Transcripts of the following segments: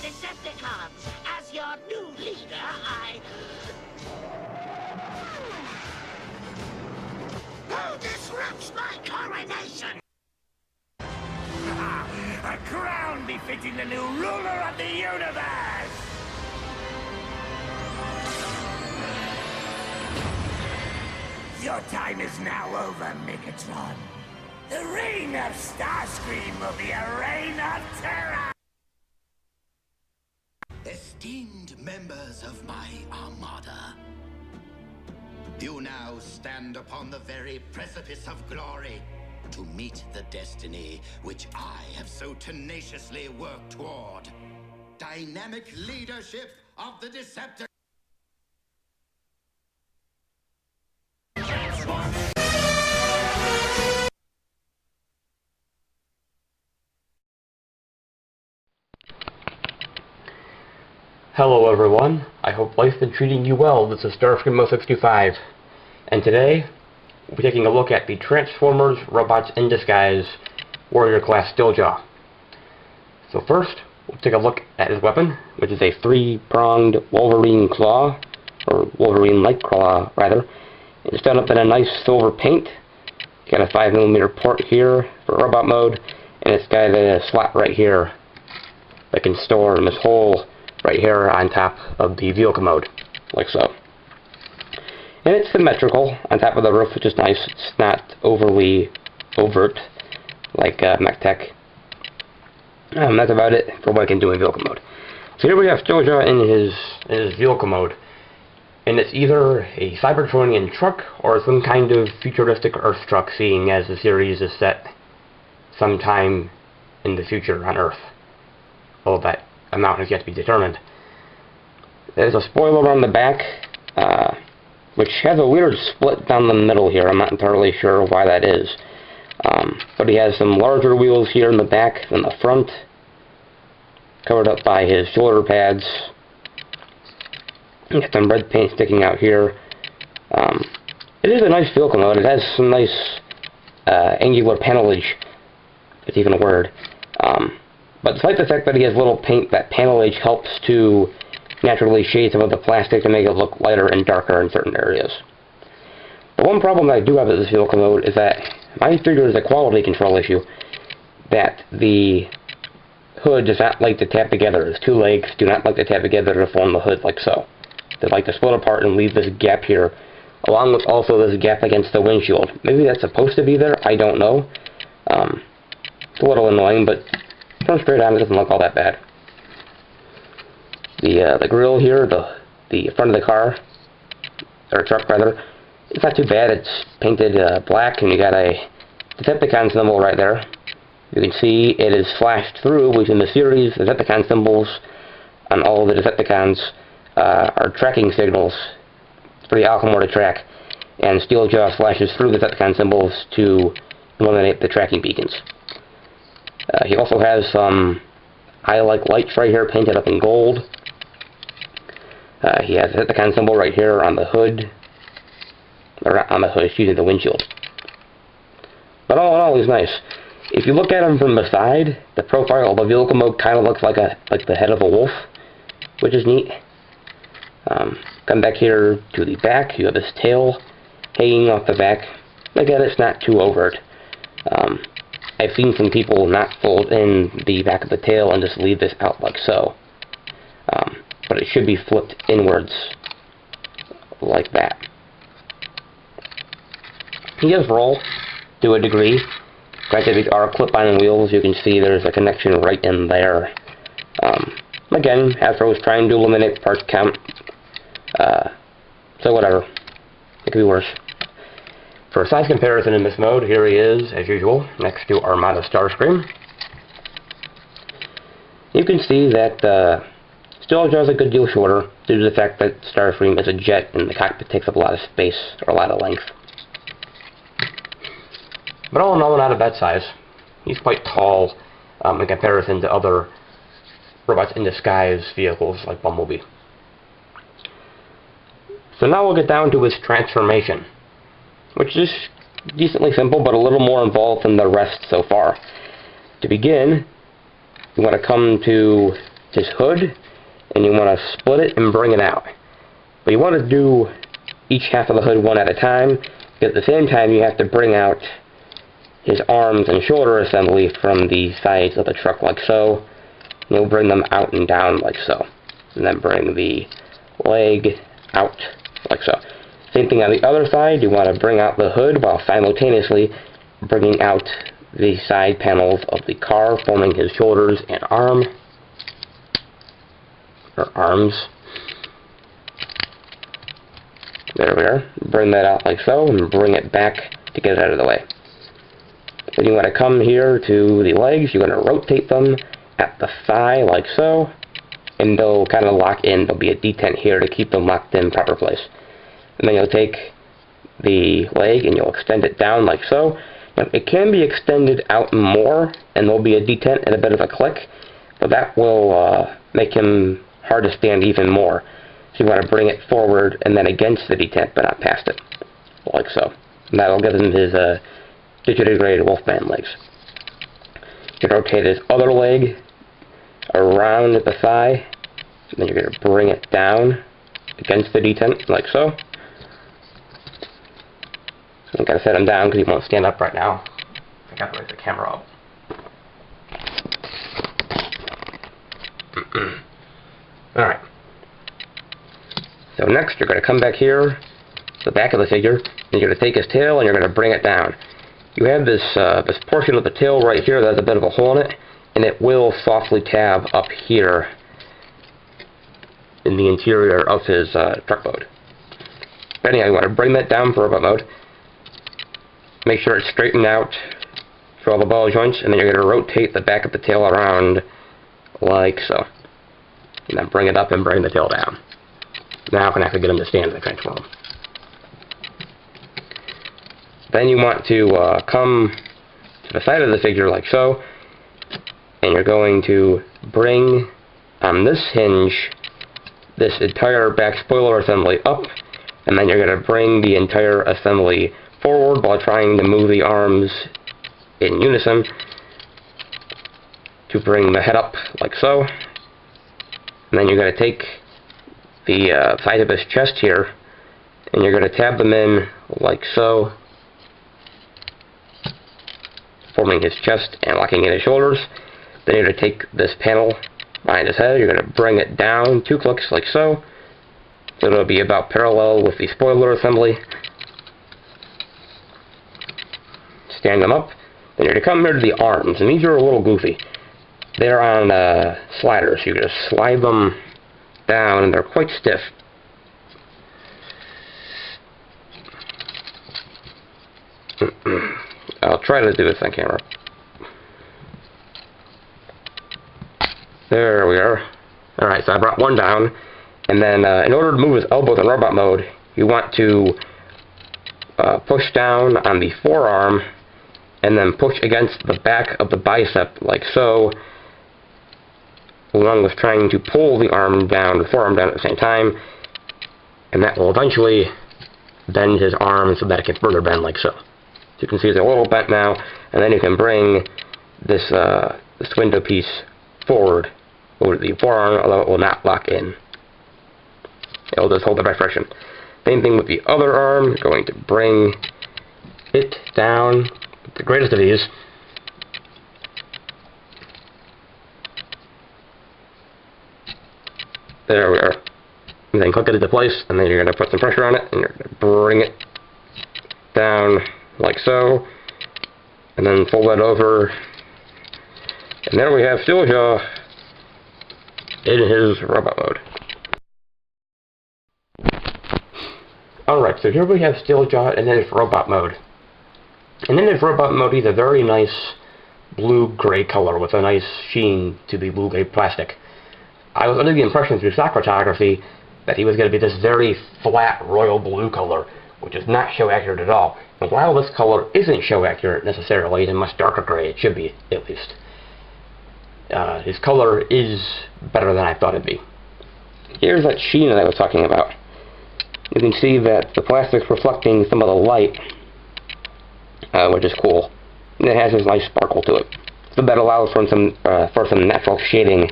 Decepticons. As your new leader, Who disrupts my coronation? A crown befitting the new ruler of the universe! Your time is now over, Megatron. The reign of Starscream will be a reign of terror! Esteemed members of my armada, you now stand upon the very precipice of glory to meet the destiny which I have so tenaciously worked toward. Dynamic leadership of the Decepticon. Hello everyone, I hope life's been treating you well. This is Starscream 0625, and today we'll be taking a look at the Transformers Robots in Disguise Warrior Class Steeljaw. So first, we'll take a look at his weapon, which is a three-pronged Wolverine claw, or Wolverine-like claw rather. It's done up in a nice silver paint. It's got a 5mm port here for robot mode, and it's got a slot right here that can store in this hole right here on top of the vehicle mode, like so. And it's symmetrical on top of the roof, which is nice. It's not overly overt like MechTech. That's about it for what I can do in vehicle mode. So here we have Steeljaw in his vehicle mode, and it's either a Cybertronian truck or some kind of futuristic Earth truck, seeing as the series is set sometime in the future on Earth. All that amount has yet to be determined. There's a spoiler on the back, which has a weird split down the middle here. I'm not entirely sure why that is. But he has some larger wheels here in the back than the front, covered up by his shoulder pads. Got some red paint sticking out here. It is a nice vehicle mode. It has some nice angular panelage, if it's even a word. But despite the fact that he has little paint, that panelage helps to naturally shade some of the plastic to make it look lighter and darker in certain areas. The one problem that I do have with this vehicle mode is that my figure is a quality control issue, that the hood does not like to tap together. Its two legs do not like to tap together to form the hood like so. They like to split apart and leave this gap here, along with also this gap against the windshield. Maybe that's supposed to be there, I don't know. It's a little annoying, but turn straight on, it doesn't look all that bad. The grille here, the front of the car, or truck rather, it's not too bad. It's painted black, and you got a Decepticon symbol right there. You can see it is flashed through, which in the series, the Decepticon symbols on all of the Decepticons are tracking signals for the Alchemore to track, and Steeljaw flashes through the Decepticon symbols to eliminate the tracking beacons. He also has some eye-like lights right here painted up in gold. He has a Decepticon symbol right here on the hood. Or not on the hood, excuse me, the windshield. But all in all, he's nice. If you look at him from the side, the profile of the vehicle mode kind of looks like the head of a wolf, which is neat. Come back here to the back, you have this tail hanging off the back. Again, it's not too overt. I've seen some people not fold in the back of the tail and just leave this out like so. But it should be flipped inwards like that. He does roll to a degree. Granted, these are clip-on wheels. You can see there's a connection right in there. Again, Hasbro was trying to eliminate part count. So whatever. It could be worse. For a size comparison in this mode, here he is, as usual, next to Armada Starscream. You can see that Steeljaw is a good deal shorter, due to the fact that Starscream is a jet and the cockpit takes up a lot of space, or a lot of length. But all in all, not a bad size. He's quite tall in comparison to other Robots in Disguise vehicles like Bumblebee. So now we'll get down to his transformation, which is decently simple, but a little more involved than the rest so far. To begin, you want to come to his hood, and you want to split it and bring it out. But you want to do each half of the hood one at a time, because at the same time you have to bring out his arms and shoulder assembly from the sides of the truck like so. And you'll bring them out and down like so. And then bring the leg out like so. Same thing on the other side, you want to bring out the hood while simultaneously bringing out the side panels of the car, forming his shoulders and arms. There we are. Bring that out like so, and bring it back to get it out of the way. Then you want to come here to the legs, you want to rotate them at the thigh like so, and they'll kind of lock in. There'll be a detent here to keep them locked in proper place. And then you'll take the leg and you'll extend it down like so. Now, it can be extended out more, and there'll be a detent and a bit of a click, but that will make him hard to stand even more. So you want to bring it forward and then against the detent, but not past it, like so. And that'll give him his digitigrade Wolfman legs. You can rotate his other leg around the thigh, and then you're going to bring it down against the detent, like so. I'm going to set him down because he won't stand up right now. I got to raise the camera up. Alright. So next, you're going to come back here to the back of the figure, and you're going to take his tail and you're going to bring it down. You have this this portion of the tail right here that has a bit of a hole in it, and it will softly tab up here in the interior of his truck mode. But anyhow, you want to bring that down for robot mode. Make sure it's straightened out for all the ball joints, and then you're going to rotate the back of the tail around like so. And then bring it up and bring the tail down. Now I'm going to have to get him to stand in the transform. Then you want to come to the side of the figure like so, and you're going to bring on this hinge this entire back spoiler assembly up, and then you're going to bring the entire assembly forward while trying to move the arms in unison to bring the head up like so. And then you're going to take the side of his chest here, and you're going to tab them in like so, forming his chest and locking in his shoulders. Then you're going to take this panel behind his head, you're going to bring it down 2 clicks like so. So it'll be about parallel with the spoiler assembly. Stand them up. Then you're going to come here to the arms, and these are a little goofy. They're on sliders, so you just slide them down, and they're quite stiff. I'll try to do this on camera. There we are. Alright, so I brought one down, and then in order to move his elbows in robot mode, you want to push down on the forearm, and then push against the back of the bicep like so, along with trying to pull the arm down, the forearm down at the same time, and that will eventually bend his arm so that it can further bend like so. So you can see it's a little bent now, and then you can bring this this window piece forward over the forearm, although it will not lock in. It will just hold the right friction. Same thing with the other arm. You're going to bring it down with the greatest of ease. There we are. And then click it into place, and then you're going to put some pressure on it, and you're going to bring it down like so, and then fold that over, and there we have Steeljaw in his robot mode. Alright, so here we have Steeljaw in his robot mode. And in his robot mode, he's a very nice blue-gray color with a nice sheen to the blue-gray plastic. I was under the impression through stock photography that he was going to be this very flat royal blue color, which is not show accurate at all. And while this color isn't show accurate necessarily, it's a much darker gray, it should be at least. His color is better than I thought it'd be. Here's that sheen that I was talking about. You can see that the plastic's reflecting some of the light, which is cool. And it has this nice sparkle to it. So that allows for some natural shading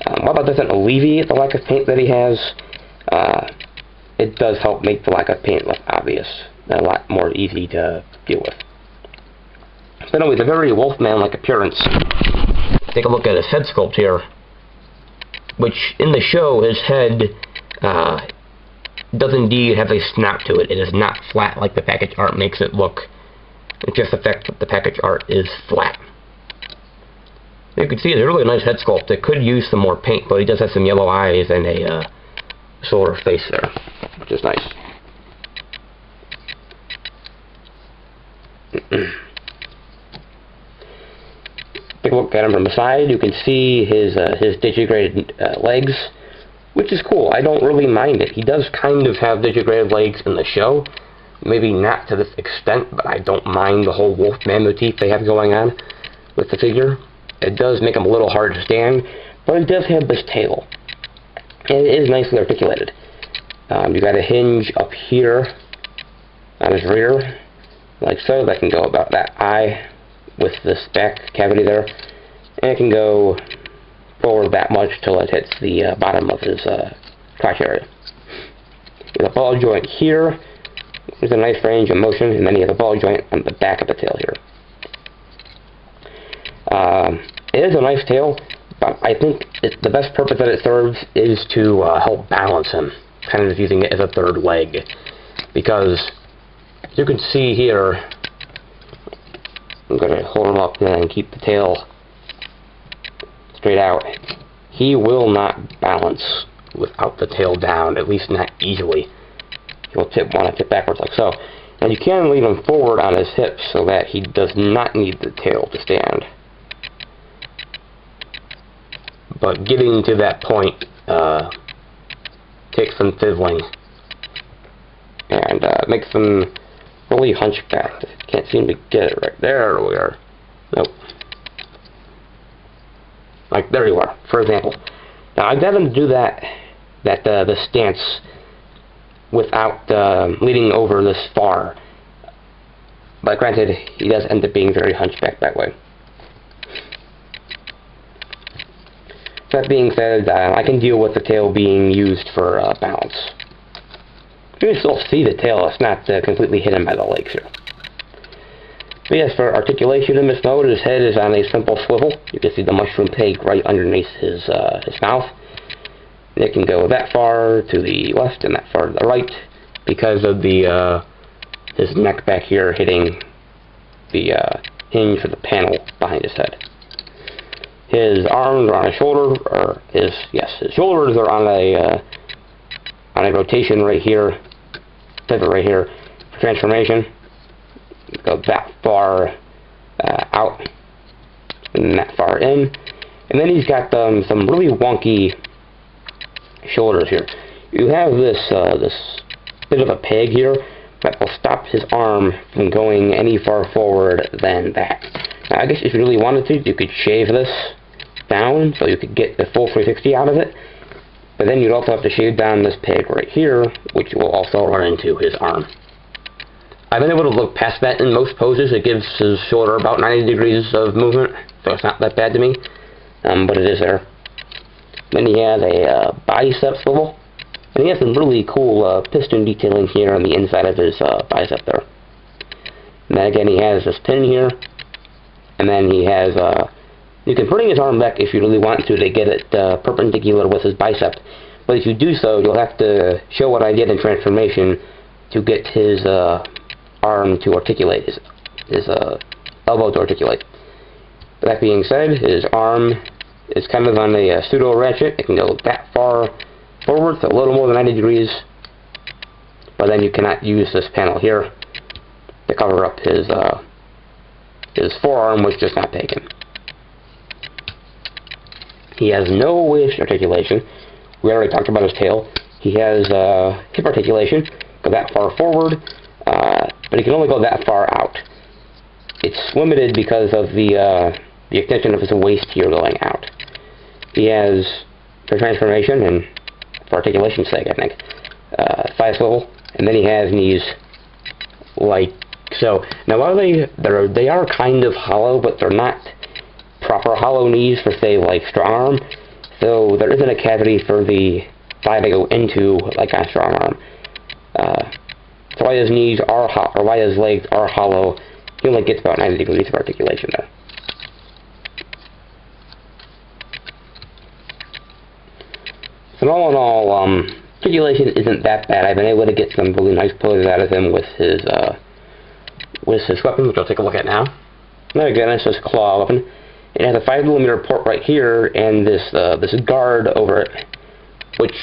While that doesn't alleviate the lack of paint that he has, it does help make the lack of paint look obvious and a lot more easy to deal with. So anyway, the very Wolfman-like appearance. Take a look at his head sculpt here, which in the show, his head does indeed have a snap to it. It is not flat like the package art makes it look. It's just the fact that the package art is flat. You can see it's a really nice head sculpt. It could use some more paint, but he does have some yellow eyes and a solar face there, which is nice. Take a look at him from the side. You can see his digigraded legs, which is cool. I don't really mind it. He does kind of have digigraded legs in the show. Maybe not to this extent, but I don't mind the whole Wolfman motif they have going on with the figure. It does make him a little hard to stand, but it does have this tail. And it is nicely articulated. You got a hinge up here on his rear, like so. That can go about that eye with this back cavity there. And it can go forward that much till it hits the bottom of his crotch area. There's a ball joint here. There's a nice range of motion, and then you have a ball joint on the back of the tail here. It is a nice tail, but I think the best purpose that it serves is to help balance him, kind of using it as a third leg. Because you can see here, I'm going to hold him up and keep the tail straight out. He will not balance without the tail down, at least not easily. He'll want to tip backwards like so. And you can lean him forward on his hips so that he does not need the tail to stand. But getting to that point takes some fiddling and makes them really hunchbacked. Can't seem to get it right there. We are. Nope. Like there you are, for example. Now I've got him to do the stance without leaning over this far. But granted, he does end up being very hunchbacked that way. That being said, I can deal with the tail being used for balance. You can still see the tail, it's not completely hidden by the legs here. But yes, for articulation in this mode, his head is on a simple swivel. You can see the mushroom peg right underneath his mouth. And it can go that far to the left and that far to the right because of the his neck back here hitting the hinge for the panel behind his head. His arms are on his shoulder, or his shoulders are on a rotation right here, pivot right here for transformation. Go that far out and that far in, and then he's got some really wonky shoulders here. You have this bit of a peg here that will stop his arm from going any far forward than that. Now, I guess if you really wanted to, you could shave this down so you could get the full 360 out of it, but then you'd also have to shave down this peg right here, which will also run into his arm. I've been able to look past that in most poses. It gives his shoulder about 90 degrees of movement, so it's not that bad to me, but it is there. Then he has a bicep swivel, and he has some really cool piston detailing here on the inside of his bicep there. And then again, he has this pin here, and then he has you can bring his arm back if you really want to get it perpendicular with his bicep. But if you do so, you'll have to show what I did in transformation to get his arm to articulate, his elbow to articulate. That being said, his arm is kind of on a pseudo ratchet. It can go that far forward, so a little more than 90 degrees. But then you cannot use this panel here to cover up his forearm, which is not taken. He has no waist articulation. We already talked about his tail. He has hip articulation, go that far forward, but he can only go that far out. It's limited because of the extension of his waist here going out. He has, for transformation and for articulation's sake, I think, thigh swivel, and then he has knees like so. Now, while they are kind of hollow, but they're not proper hollow knees for, say, like strong arm. So there isn't a cavity for the thigh to go into like on strong arm. So why his knees are or why his legs are hollow, he only gets about 90 degrees of articulation there. So all in all, articulation isn't that bad. I've been able to get some really nice poses out of him with his weapon, which I'll take a look at now. Now again, it's just claw weapon. It has a 5mm port right here, and this guard over it, which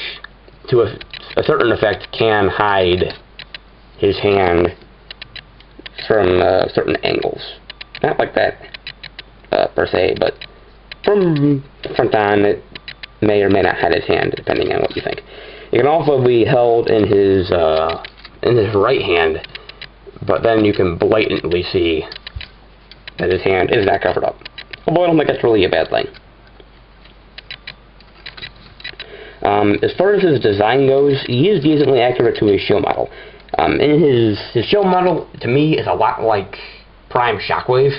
to a certain effect can hide his hand from certain angles. Not like that per se, but from front on it may or may not hide his hand, depending on what you think. It can also be held in his right hand, but then you can blatantly see that his hand is not covered up. Although I don't think that's really a bad thing. As far as his design goes, he is decently accurate to his show model. And his show model, to me, is a lot like Prime Shockwave,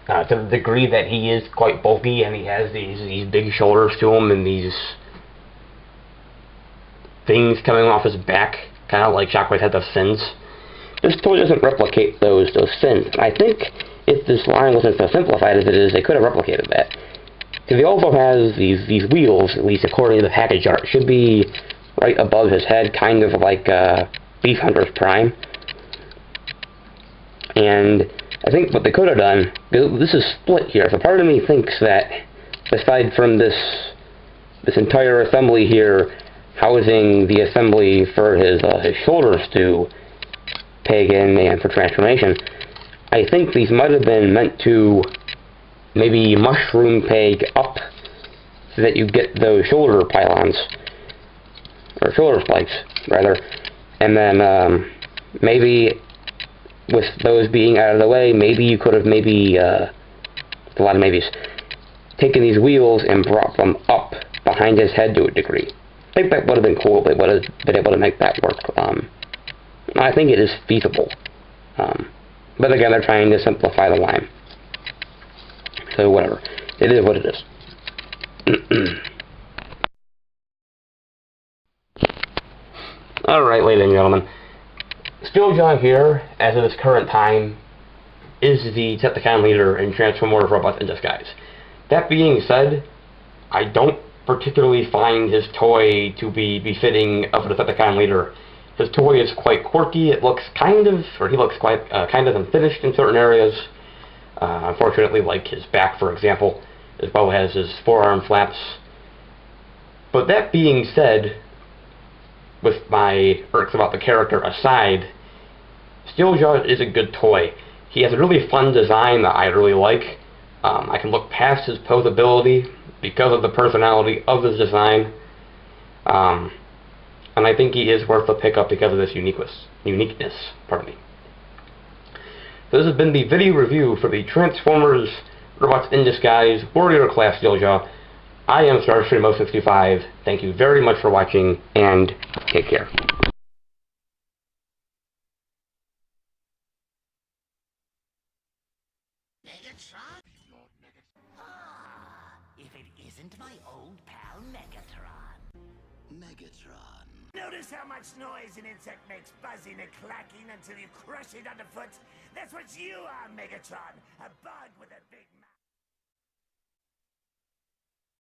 to the degree that he is quite bulky and he has these big shoulders to him and these things coming off his back, kind of like Shockwave had the fins. This toy doesn't replicate those fins. And I think if this line wasn't so simplified as it is, they could have replicated that. Because he also has these wheels, at least according to the package art, should be right above his head, kind of like Beef Hunter's Prime. And I think what they could have done, this is split here, so part of me thinks that aside from this entire assembly here, housing the assembly for his shoulders to peg in and for transformation, I think these might have been meant to maybe mushroom peg up so that you get those shoulder pylons, or shoulder spikes, rather, and then maybe with those being out of the way, maybe you could have a lot of maybes, taken these wheels and brought them up behind his head to a degree. I think that would have been cool if they would have been able to make that work. I think it is feasible. But again, they're trying to simplify the line. So whatever. It is what it is. Alright, ladies and gentlemen. Steeljaw here, as of this current time, is the Decepticon leader in Transformers Robots in Disguise. That being said, I don't particularly find his toy to be befitting of a Decepticon leader. His toy is quite quirky. It looks he looks quite kind of unfinished in certain areas. Unfortunately, like his back, for example, as well as his forearm flaps. But that being said, with my irks about the character aside, Steeljaw is a good toy. He has a really fun design that I really like. I can look past his posability because of the personality of his design. And I think he is worth the pickup because of this uniqueness. Pardon me. So this has been the video review for the Transformers Robots in Disguise Warrior Class Steeljaw. I am Starstream065. Thank you very much for watching, and take care. Megatron? If it isn't my old pal Megatron. Megatron. Notice how much noise an insect makes, buzzing and clacking until you crush it underfoot? That's what you are, Megatron. A bug